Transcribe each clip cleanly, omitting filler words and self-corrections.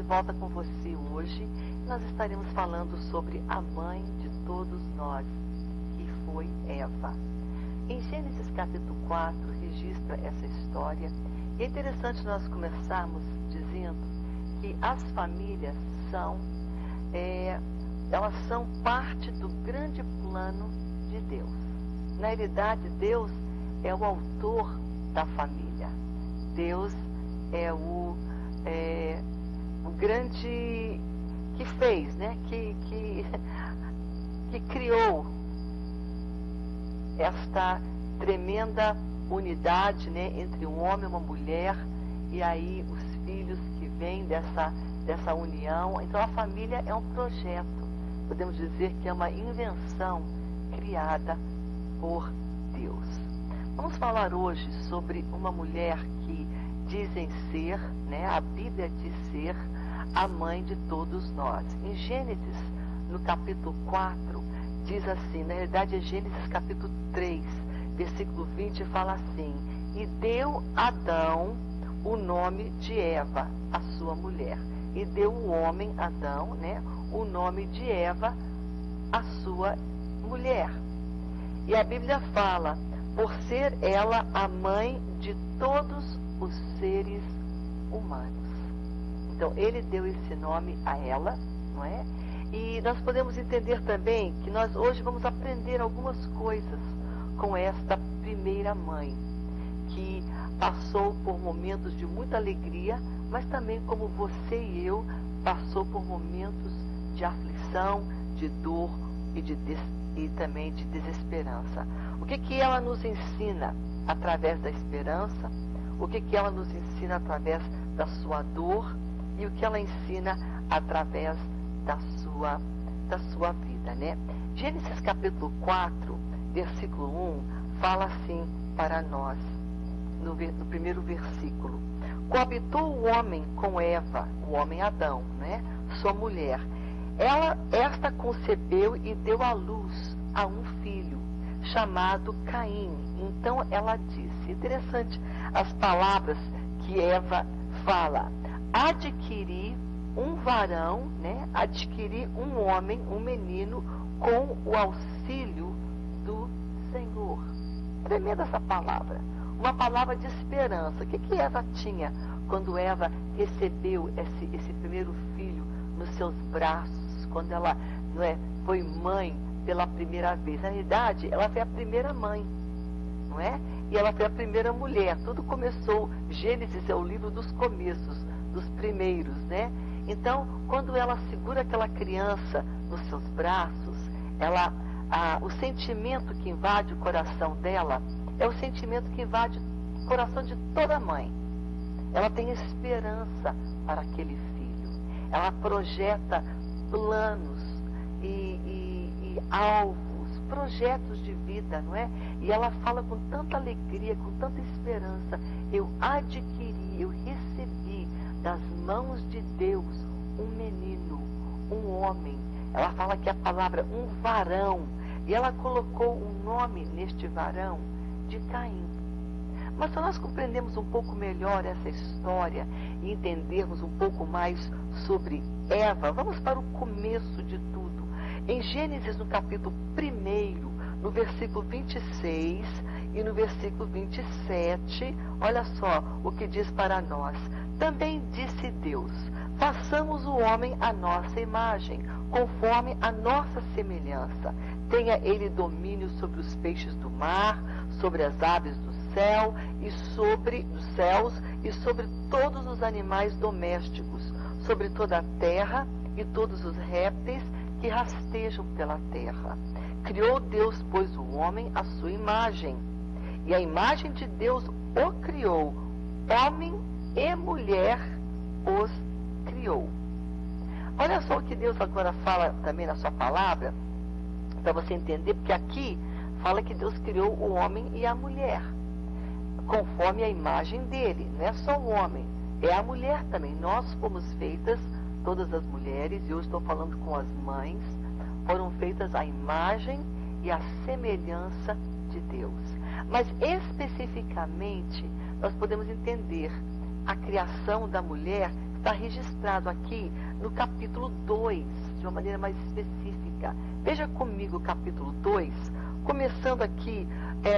volta com você hoje. Nós estaremos falando sobre a mãe de todos nós, que foi Eva. Em Gênesis capítulo 4 registra essa história. E é interessante nós começarmos dizendo que as famílias elas são parte do grande plano de Deus. Na realidade, Deus é o autor da família. Deus é o grande que fez, né? que criou esta tremenda unidade, né? Entre um homem e uma mulher, e aí os filhos que vêm dessa união. Então a família é um projeto, podemos dizer que é uma invenção criada por Deus. Vamos falar hoje sobre uma mulher que dizem ser, né, a Bíblia diz ser a mãe de todos nós. Em Gênesis, no capítulo 4, diz assim, na realidade é Gênesis capítulo 3, versículo 20, fala assim: e deu Adão o nome de Eva, a sua mulher. E deu o homem, Adão, né, o nome de Eva, a sua mulher. E a Bíblia fala, por ser ela a mãe de todos os seres humanos. Então, ele deu esse nome a ela, não é? E nós podemos entender também que nós hoje vamos aprender algumas coisas com esta primeira mãe, que passou por momentos de muita alegria, mas também, como você e eu, passou por momentos de aflição, de dor e também de desesperança. O que ela nos ensina através da esperança? O que ela nos ensina através da sua dor? E o que ela ensina através da sua vida, né? Gênesis capítulo 4, versículo 1, fala assim para nós, no primeiro versículo: coabitou o homem com Eva, o homem Adão, né? Sua mulher. Esta concebeu e deu à luz a um filho, chamado Caim. Então ela disse, interessante as palavras que Eva fala: adquiri um varão, né? Adquiri um homem, um menino, com o auxílio do Senhor. Tremenda essa palavra, uma palavra de esperança. O que Eva tinha quando Eva recebeu esse primeiro filho nos seus braços, quando ela, não é, foi mãe pela primeira vez? Na realidade, ela foi a primeira mãe, não é? E ela foi a primeira mulher. Tudo começou, Gênesis é o livro dos começos, dos primeiros, né? Então, quando ela segura aquela criança nos seus braços, o sentimento que invade o coração dela é o sentimento que invade o coração de toda mãe. Ela tem esperança para aquele filho. Ela projeta planos e alvos, projetos de vida, não é? E ela fala com tanta alegria, com tanta esperança: eu adquiri, eu recebi das mãos de Deus um menino, um homem. Ela fala que a palavra um varão, e ela colocou um nome neste varão de Caim. Mas se nós compreendermos um pouco melhor essa história e entendermos um pouco mais sobre Eva, vamos para o começo de tudo. Em Gênesis, no capítulo 1, no versículo 26 e no versículo 27, olha só o que diz para nós. Também disse Deus: façamos o homem à nossa imagem, conforme a nossa semelhança. Tenha ele domínio sobre os peixes do mar, sobre as aves do céu e sobre os céus e sobre todos os animais domésticos, sobre toda a terra e todos os répteis que rastejam pela terra. Criou Deus, pois, o homem à sua imagem, e a imagem de Deus o criou, homem e mulher os criou. Olha só o que Deus agora fala também na sua palavra, para você entender, porque aqui fala que Deus criou o homem e a mulher, conforme a imagem dele. Não é só o homem, é a mulher também. Nós fomos feitas, todas as mulheres, e eu estou falando com as mães, foram feitas à imagem e à semelhança de Deus. Mas especificamente, nós podemos entender a criação da mulher está registrado aqui no capítulo 2, de uma maneira mais específica. Veja comigo o capítulo 2, começando aqui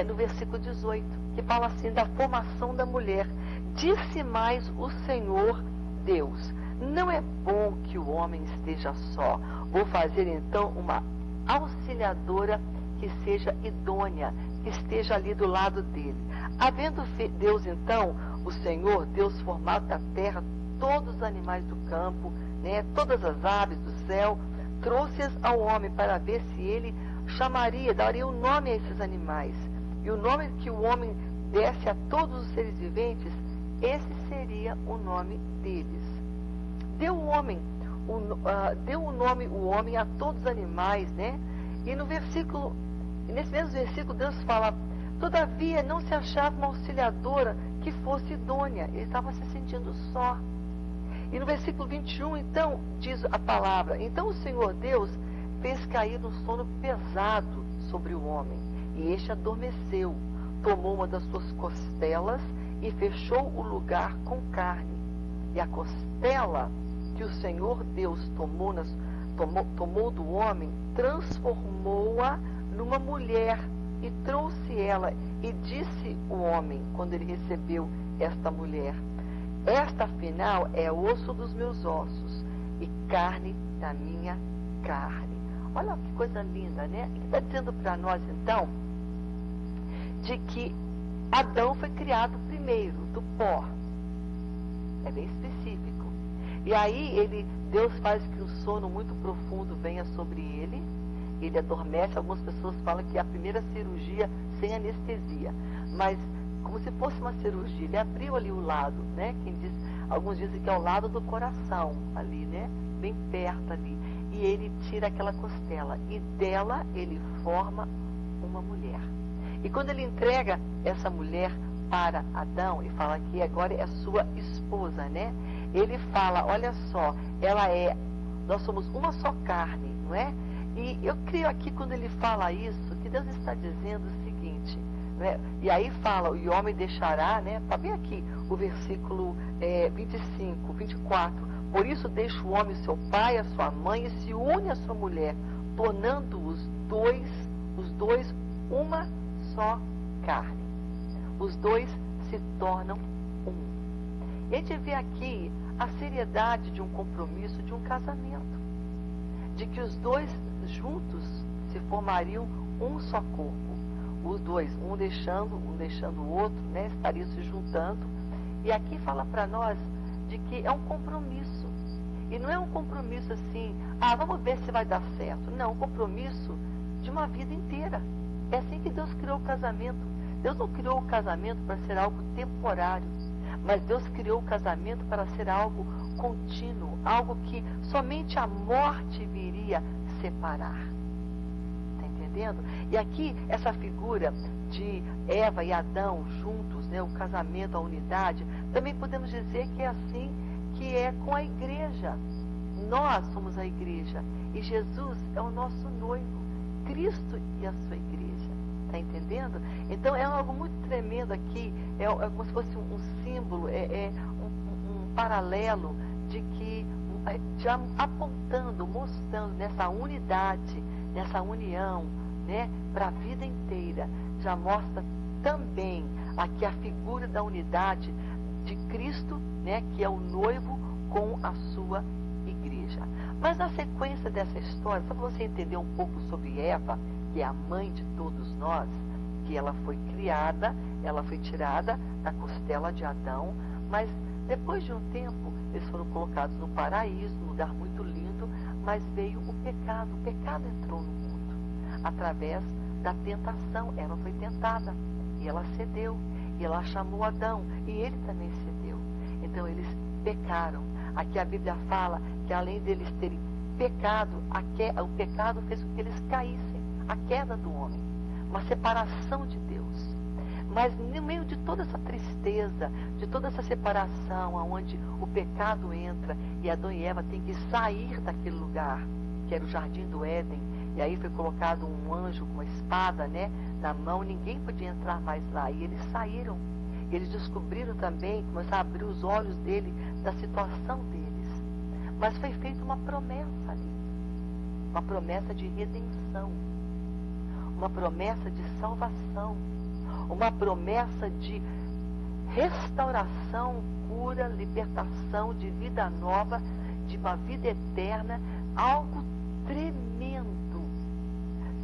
no versículo 18, que fala assim da formação da mulher. Disse mais o Senhor Deus: não é bom que o homem esteja só. Vou fazer então uma auxiliadora que seja idônea, que esteja ali do lado dele. Havendo Deus então, o Senhor Deus, formado da terra todos os animais do campo, né, todas as aves do céu, trouxe-as ao homem para ver se ele chamaria, daria um nome a esses animais. E o nome que o homem desse a todos os seres viventes, esse seria o nome deles. Deu o nome o homem a todos os animais, né? E nesse mesmo versículo, Deus fala: todavia não se achava uma auxiliadora que fosse idônea. Ele estava se sentindo só. E no versículo 21, então, diz a palavra: então o Senhor Deus fez cair um sono pesado sobre o homem, e este adormeceu. Tomou uma das suas costelas e fechou o lugar com carne. E a costela que o Senhor Deus tomou do homem, transformou-a numa mulher e trouxe ela. E disse o homem, quando ele recebeu esta mulher: esta afinal é osso dos meus ossos e carne da minha carne. Olha que coisa linda, né? Ele está dizendo para nós então de que Adão foi criado primeiro do pó. É bem específico. E aí Deus faz que um sono muito profundo venha sobre ele. Ele adormece. Algumas pessoas falam que é a primeira cirurgia sem anestesia, mas como se fosse uma cirurgia. Ele abriu ali o lado, né? Alguns dizem que é o lado do coração ali, né? Bem perto ali. E ele tira aquela costela e dela ele forma uma mulher. E quando ele entrega essa mulher para Adão e fala que agora é sua esposa, né? Ele fala: olha só, nós somos uma só carne, não é? E eu creio aqui, quando ele fala isso, que Deus está dizendo o seguinte, né? E aí fala: o homem deixará, né? Está bem aqui o versículo 25, 24. Por isso deixa o homem seu pai, a sua mãe, e se une à sua mulher, tornando os dois uma só carne. Os dois se tornam um. E a gente vê aqui a seriedade de um compromisso, de um casamento, de que os dois juntos se formariam um só corpo. Os dois, um deixando o outro, né, estariam se juntando. E aqui fala para nós de que é um compromisso. E não é um compromisso assim, vamos ver se vai dar certo. Não, um compromisso de uma vida inteira. É assim que Deus criou o casamento. Deus não criou o casamento para ser algo temporário, mas Deus criou o casamento para ser algo contínuo, algo que somente a morte viria separar. Está entendendo? E aqui, essa figura de Eva e Adão juntos, né, o casamento, a unidade, também podemos dizer que é assim que é com a igreja. Nós somos a igreja e Jesus é o nosso noivo, Cristo e a sua igreja. Está entendendo? Então é algo muito tremendo aqui, é como se fosse um símbolo, um paralelo de que, já apontando, mostrando nessa unidade, nessa união, né, para a vida inteira. Já mostra também aqui a figura da unidade de Cristo, né, que é o noivo com a sua igreja. Mas na sequência dessa história, só para você entender um pouco sobre Eva, que é a mãe de todos nós, que ela foi criada, ela foi tirada da costela de Adão, mas depois de um tempo, eles foram colocados no paraíso, um lugar muito lindo, mas veio o pecado entrou no mundo, através da tentação. Eva foi tentada, e ela cedeu, e ela chamou Adão, e ele também cedeu. Então eles pecaram. Aqui a Bíblia fala que além deles terem pecado, o pecado fez com que eles caíssem, a queda do homem, uma separação de Deus. Mas no meio de toda essa tristeza, de toda essa separação, onde o pecado entra e Adão e Eva têm que sair daquele lugar, que era o Jardim do Éden, e aí foi colocado um anjo com uma espada, né, na mão, ninguém podia entrar mais lá, e eles saíram. Eles descobriram também, começaram a abrir os olhos dele da situação deles. Mas foi feita uma promessa ali. Uma promessa de redenção. Uma promessa de salvação. Uma promessa de restauração, cura, libertação, de vida nova, de uma vida eterna. Algo tremendo.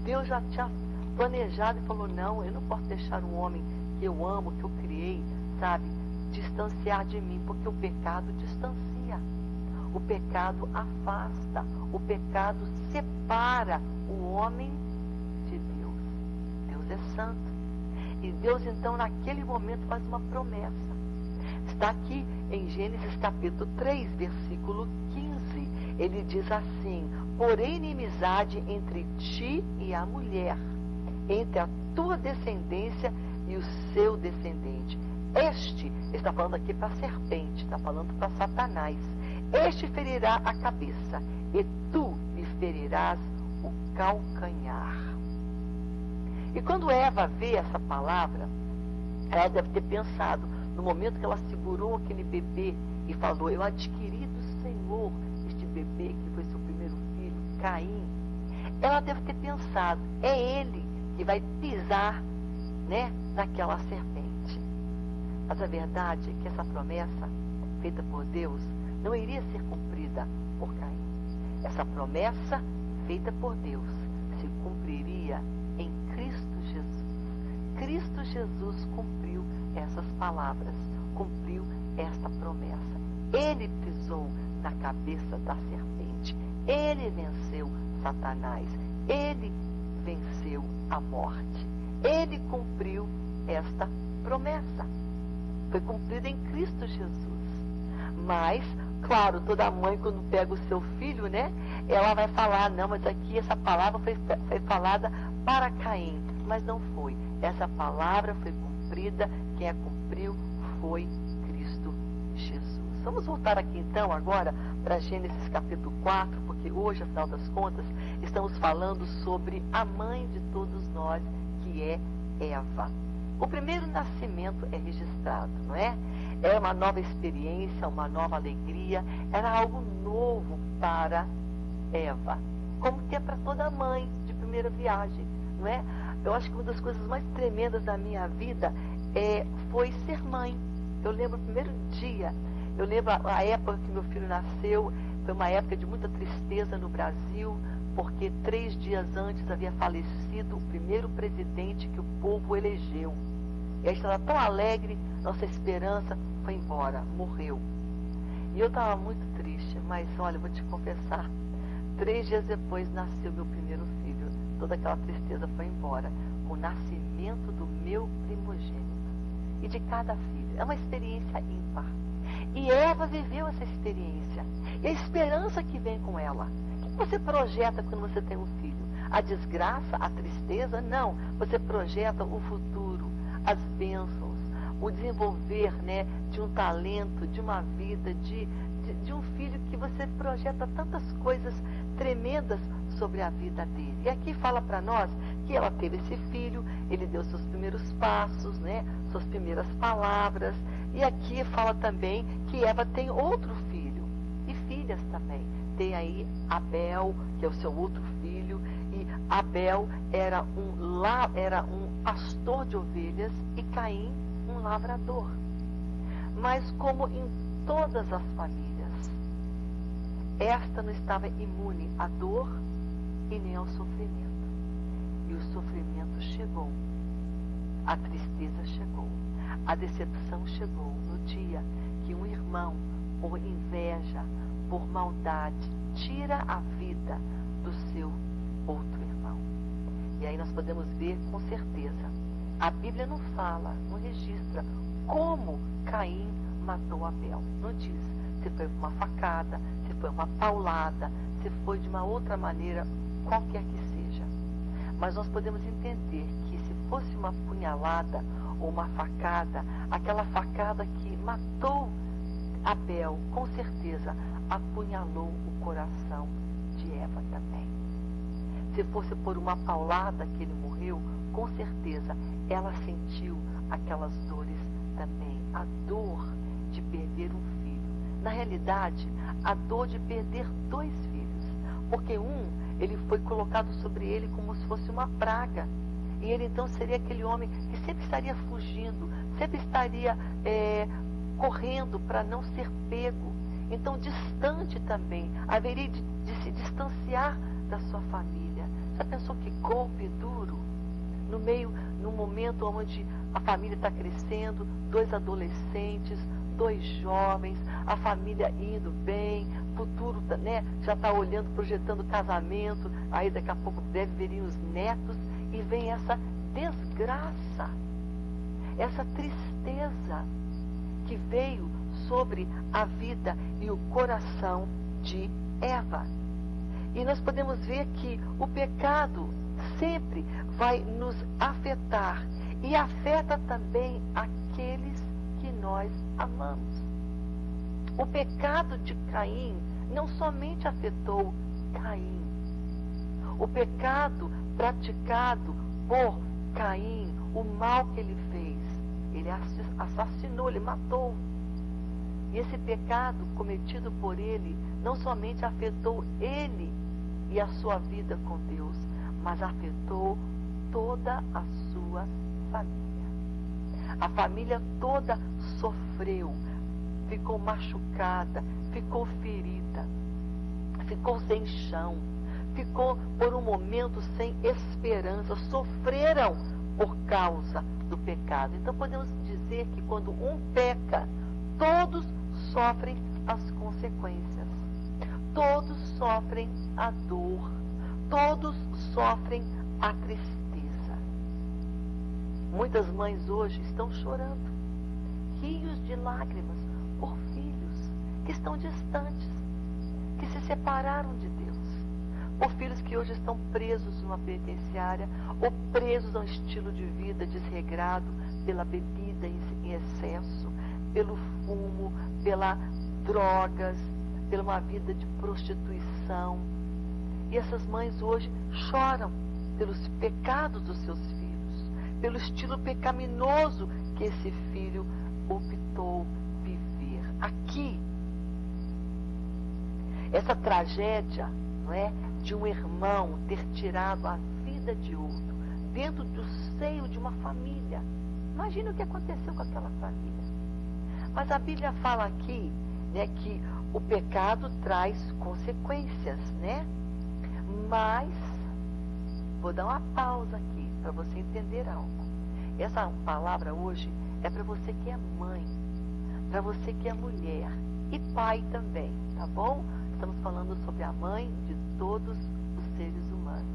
Deus já tinha planejado e falou, não, eu não posso deixar um homem que eu amo, que eu criei, sabe, distanciar de mim, porque o pecado distancia, o pecado afasta, o pecado separa o homem de Deus. Deus é santo. E Deus, então, naquele momento faz uma promessa. Está aqui em Gênesis capítulo 3, versículo 15. Ele diz assim, porém inimizade entre ti e a mulher, entre a tua descendência e o seu descendente. Este, está falando aqui para a serpente, está falando para Satanás. Este ferirá a cabeça, e tu lhe ferirás o calcanhar. E quando Eva vê essa palavra, ela deve ter pensado, no momento que ela segurou aquele bebê e falou, eu adquiri do Senhor este bebê, que foi seu primeiro filho, Caim. Ela deve ter pensado, é ele que vai pisar, né, naquela serpente. Mas a verdade é que essa promessa feita por Deus não iria ser cumprida por Caim. Essa promessa feita por Deus se cumpriria em Cristo Jesus. Cristo Jesus cumpriu essas palavras, cumpriu esta promessa. Ele pisou na cabeça da serpente. Ele venceu Satanás. Ele venceu a morte. Ele cumpriu esta promessa. Foi cumprida em Cristo Jesus. Mas, claro, toda mãe, quando pega o seu filho, né? Ela vai falar, não, mas aqui essa palavra foi falada para Caim. Mas não foi. Essa palavra foi cumprida. Quem a cumpriu foi Cristo Jesus. Vamos voltar aqui então agora para Gênesis capítulo 4, porque hoje, afinal das contas, estamos falando sobre a mãe de todos nós, que é Eva. O primeiro nascimento é registrado, não é? Era uma nova experiência, uma nova alegria, era algo novo para Eva, como que é para toda mãe de primeira viagem, não é? Eu acho que uma das coisas mais tremendas da minha vida foi ser mãe. Eu lembro o primeiro dia, eu lembro a época que meu filho nasceu, foi uma época de muita tristeza no Brasil, porque 3 dias antes havia falecido o primeiro presidente que o povo elegeu. E a gente estava tão alegre, nossa esperança foi embora, morreu. E eu estava muito triste, mas olha, eu vou te confessar, 3 dias depois nasceu meu primeiro filho. Toda aquela tristeza foi embora, com o nascimento do meu primogênito. E de cada filho. É uma experiência ímpar. E Eva viveu essa experiência. E a esperança que vem com ela. O que você projeta quando você tem um filho? A desgraça, a tristeza? Não. Você projeta o futuro, as bênçãos, o desenvolver, né, de um talento, de uma vida, de um filho que você projeta tantas coisas tremendas sobre a vida dele. E aqui fala para nós que ela teve esse filho, ele deu seus primeiros passos, né, suas primeiras palavras. E aqui fala também que Eva tem outro filho e filhas também. Tem aí Abel, que é o seu outro filho, e Abel era um pastor de ovelhas e Caim um lavrador. Mas como em todas as famílias, esta não estava imune à dor e nem ao sofrimento. E o sofrimento chegou, a tristeza chegou, a decepção chegou no dia que um irmão, por inveja, por maldade, tira a vida do seu outro irmão. E aí nós podemos ver com certeza, a Bíblia não fala, não registra como Caim matou Abel. Não diz se foi uma facada, se foi uma paulada, se foi de uma outra maneira, qualquer que seja. Mas nós podemos entender que se fosse uma punhalada ou uma facada, aquela facada que matou Abel, com certeza apunhalou o coração de Eva também. Se fosse por uma paulada que ele morreu, com certeza ela sentiu aquelas dores também a dor de perder um filho. Na realidade, a dor de perder 2 filhos. Porque ele foi colocado sobre ele como se fosse uma praga. E ele então seria aquele homem que sempre estaria fugindo, sempre estaria correndo para não ser pego. Então, distante também, haveria de se distanciar da sua família. Já pensou que golpe duro? Num momento onde a família está crescendo, 2 adolescentes, 2 jovens, a família indo bem, futuro, né, já está olhando, projetando casamento, aí daqui a pouco deve virem os netos, e vem essa desgraça, essa tristeza que veio sobre a vida e o coração de Eva. E nós podemos ver que o pecado sempre vai nos afetar e afeta também aqueles que nós amamos. O pecado de Caim não somente afetou Caim. O pecado praticado por Caim, o mal que ele fez, ele assassinou, ele matou. E esse pecado cometido por ele não somente afetou ele e a sua vida com Deus, mas afetou toda a sua família. A família toda sofreu, ficou machucada, ficou ferida, ficou sem chão, ficou por um momento sem esperança, sofreram por causa do pecado. Então podemos dizer que quando um peca, todos sofrem as consequências, todos sofrem a dor, todos sofrem a tristeza. Muitas mães hoje estão chorando, rios de lágrimas por filhos que estão distantes, que se separaram de Deus, por filhos que hoje estão presos numa penitenciária ou presos a um estilo de vida desregrado pela bebida em excesso, pelo fumo, pelas drogas, pela uma vida de prostituição. E essas mães hoje choram pelos pecados dos seus filhos, pelo estilo pecaminoso que esse filho optou viver. Aqui, essa tragédia, não é, de um irmão ter tirado a vida de outro dentro do seio de uma família. Imagina o que aconteceu com aquela família. Mas a Bíblia fala aqui, né, que o pecado traz consequências, né? Mas, vou dar uma pausa aqui para você entender algo. Essa palavra hoje é para você que é mãe, para você que é mulher e pai também, tá bom? Estamos falando sobre a mãe de todos os seres humanos.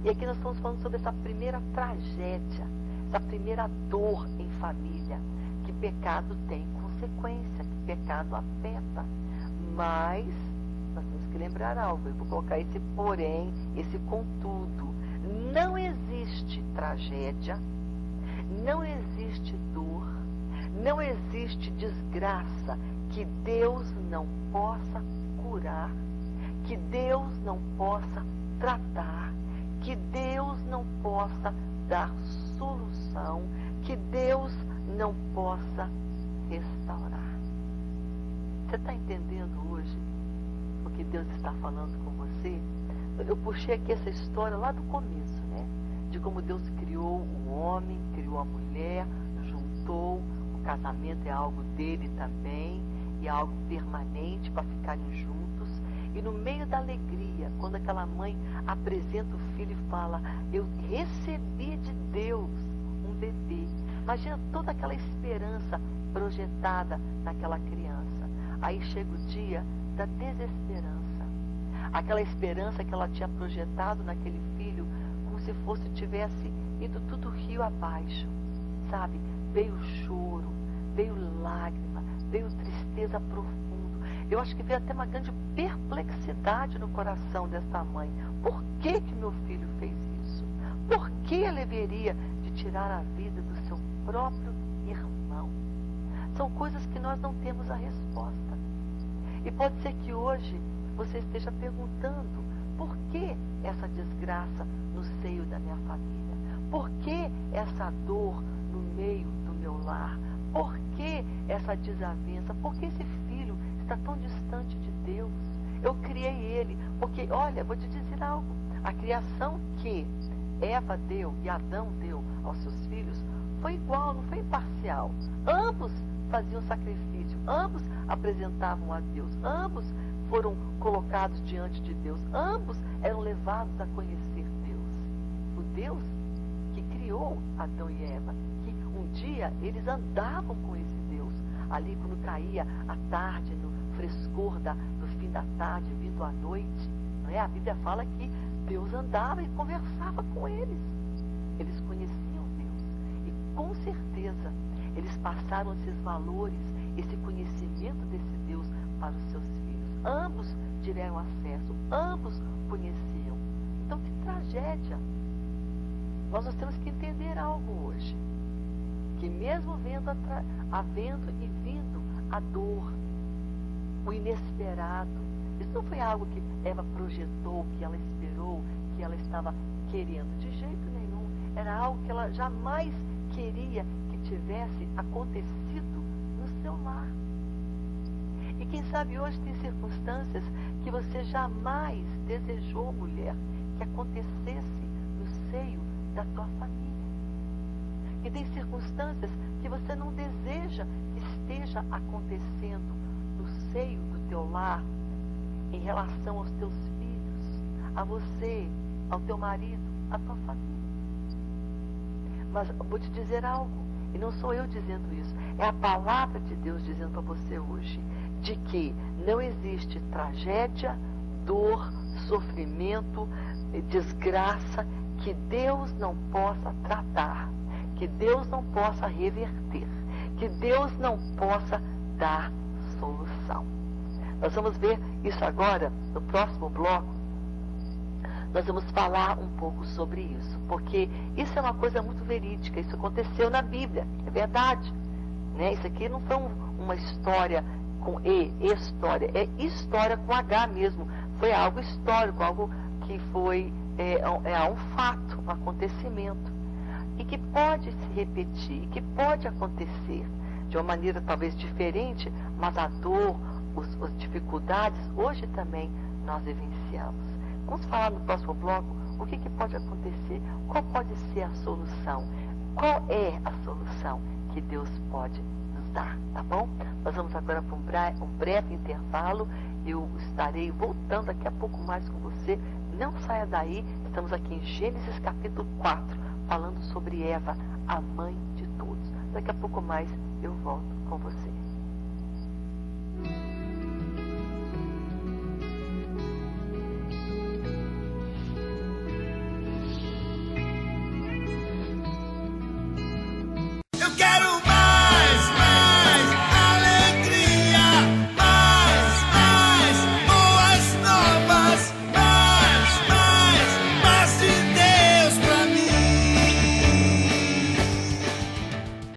E aqui nós estamos falando sobre essa primeira tragédia, essa primeira dor em família, que pecado tem consequência, que pecado afeta. Mas nós temos que lembrar algo, eu vou colocar esse porém, esse contudo. Não existe tragédia, não existe dor, não existe desgraça que Deus não possa curar, que Deus não possa tratar, que Deus não possa dar solução, que Deus não possa restaurar. Você está entendendo hoje o que Deus está falando com você? Eu puxei aqui essa história lá do começo, né? De como Deus criou o homem, criou a mulher, juntou, o casamento é algo dele também, e é algo permanente para ficarem juntos. E no meio da alegria, quando aquela mãe apresenta o filho e fala, eu recebi de Deus um bebê. Imagina toda aquela esperança projetada naquela criança. Aí chega o dia da desesperança. Aquela esperança que ela tinha projetado naquele filho, como se fosse tivesse ido tudo rio abaixo, sabe? Veio choro, veio lágrima, veio tristeza profunda. Eu acho que veio até uma grande perplexidade no coração dessa mãe. Por que que meu filho fez isso? Por que ela deveria de tirar a vida do seu próprio irmão? São coisas que nós não temos a resposta. E pode ser que hoje você esteja perguntando, por que essa desgraça no seio da minha família? Por que essa dor no meio do meu lar? Por que essa desavença? Por que esse filho está tão distante de Deus? Eu criei ele, porque, olha, vou te dizer algo. A criação que Eva deu e Adão deu aos seus filhos foi igual, não foi imparcial. Ambos faziam sacrifício, ambos apresentavam a Deus, ambos foram colocados diante de Deus, ambos eram levados a conhecer Deus. O Deus que criou Adão e Eva, que um dia eles andavam com esse Deus, ali quando caía a tarde, no frescor do fim da tarde, vindo à noite, não é? A Bíblia fala que Deus andava e conversava com eles. Eles conheciam Deus. E com certeza eles passaram esses valores, esse conhecimento desse Deus para os seus filhos. Ambos tiveram acesso, ambos conheciam. Então, que tragédia! Nós temos que entender algo hoje. Que mesmo havendo e vindo a dor, o inesperado, isso não foi algo que Eva projetou, que ela esperou, que ela estava querendo. De jeito nenhum. Era algo que ela jamais queria que tivesse acontecido no seu lar. E quem sabe hoje tem circunstâncias que você jamais desejou, mulher, que acontecesse no seio da tua família. Que tem circunstâncias que você não deseja que esteja acontecendo no seio do teu lar, em relação aos teus filhos, a você, ao teu marido, à tua família. Mas vou te dizer algo, e não sou eu dizendo isso, é a palavra de Deus dizendo para você hoje, de que não existe tragédia, dor, sofrimento, desgraça, que Deus não possa tratar, que Deus não possa reverter, que Deus não possa dar solução. Nós vamos ver isso agora, no próximo bloco. Nós vamos falar um pouco sobre isso, porque isso é uma coisa muito verídica, isso aconteceu na Bíblia, é verdade. Né? Isso aqui não foi uma história com história, é história com H mesmo. Foi algo histórico, algo que foi um fato, um acontecimento. E que pode se repetir, e que pode acontecer de uma maneira talvez diferente, mas a dor, as dificuldades, hoje também nós vivenciamos. Vamos falar no próximo bloco o que pode acontecer, qual pode ser a solução, qual é a solução que Deus pode nos dar, tá bom? Nós vamos agora para um breve intervalo, eu estarei voltando daqui a pouco mais com você, não saia daí, estamos aqui em Gênesis capítulo 4, falando sobre Eva, a mãe de todos. Daqui a pouco mais eu volto com